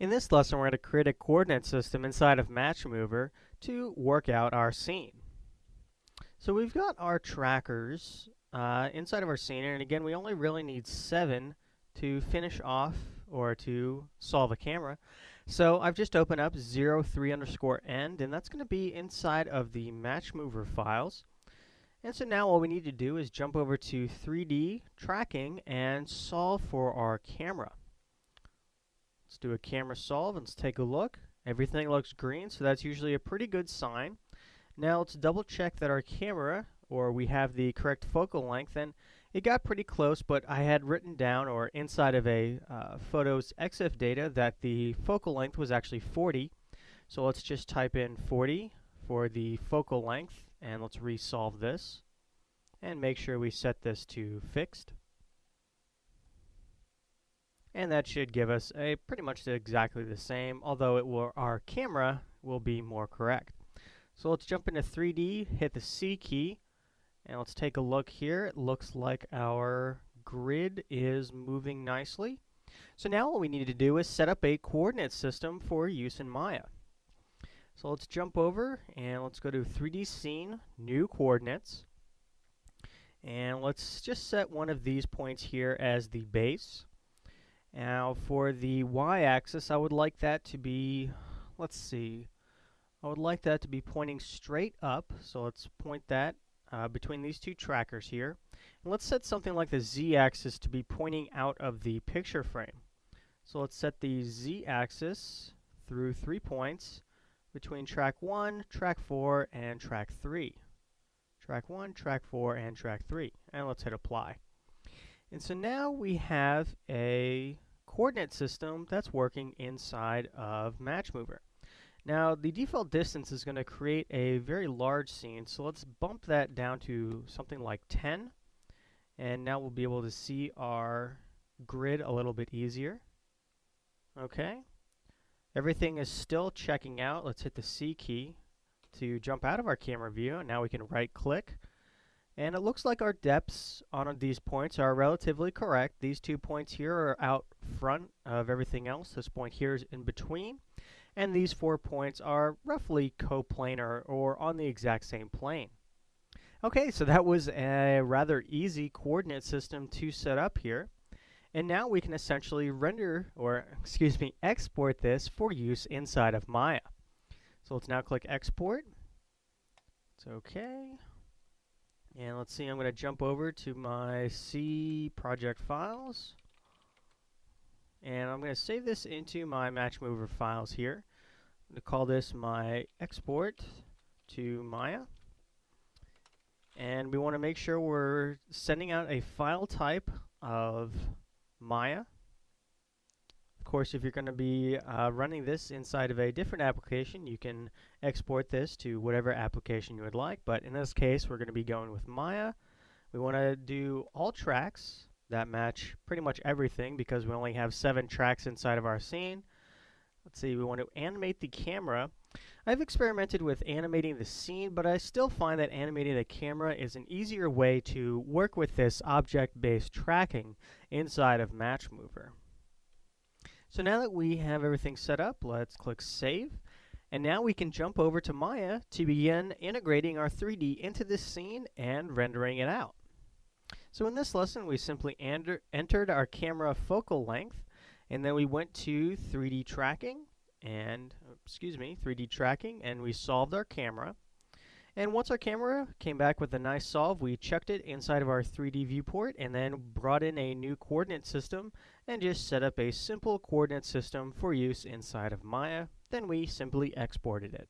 In this lesson, we're going to create a coordinate system inside of MatchMover to work out our scene. So we've got our trackers inside of our scene, and again, we only really need 7 to finish off or to solve a camera. So I've just opened up 03_end, and that's going to be inside of the MatchMover files. And so now all we need to do is jump over to 3D tracking and solve for our camera. Let's do a camera solve and let's take a look. Everything looks green, so that's usually a pretty good sign. Now let's double check that our camera, or we have the correct focal length, and it got pretty close, but I had written down, or inside of a photos EXIF data, that the focal length was actually 40. So let's just type in 40 for the focal length, and let's resolve this, and make sure we set this to fixed. And that should give us a pretty much exactly the same, although our camera will be more correct. So let's jump into 3D, hit the C key, and let's take a look here. It looks like our grid is moving nicely. So now all we need to do is set up a coordinate system for use in Maya. So let's jump over and let's go to 3D Scene, New Coordinates. And let's just set one of these points here as the base. Now for the y-axis, I would like that to be, let's see, I would like that to be pointing straight up. So let's point that between these two trackers here. And let's set something like the z-axis to be pointing out of the picture frame. So let's set the z-axis through 3 points between track 1, track 4, and track 3. Track 1, track 4, and track 3. And let's hit apply. And so now we have a coordinate system that's working inside of MatchMover. Now the default distance is going to create a very large scene, so let's bump that down to something like 10. And now we'll be able to see our grid a little bit easier. Okay. Everything is still checking out. Let's hit the C key to jump out of our camera view, and now we can right click. And it looks like our depths on these points are relatively correct. These 2 points here are out front of everything else. This point here is in between. And these 4 points are roughly coplanar or on the exact same plane. Okay, so that was a rather easy coordinate system to set up here. And now we can essentially export this for use inside of Maya. So let's now click export. It's okay. And let's see, I'm going to jump over to my C project files. And I'm going to save this into my MatchMover files here. I'm going to call this my export to Maya. And we want to make sure we're sending out a file type of Maya. Of course, if you're going to be running this inside of a different application, you can export this to whatever application you would like. But in this case, we're going to be going with Maya. We want to do all tracks that match pretty much everything because we only have 7 tracks inside of our scene. Let's see, we want to animate the camera. I've experimented with animating the scene, but I still find that animating the camera is an easier way to work with this object-based tracking inside of MatchMover. So now that we have everything set up, let's click Save. And now we can jump over to Maya to begin integrating our 3D into this scene and rendering it out. So in this lesson, we simply entered our camera focal length, and then we went to 3D tracking, and 3D tracking, and we solved our camera. And once our camera came back with a nice solve, we checked it inside of our 3D viewport and then brought in a new coordinate system and just set up a simple coordinate system for use inside of Maya. Then we simply exported it.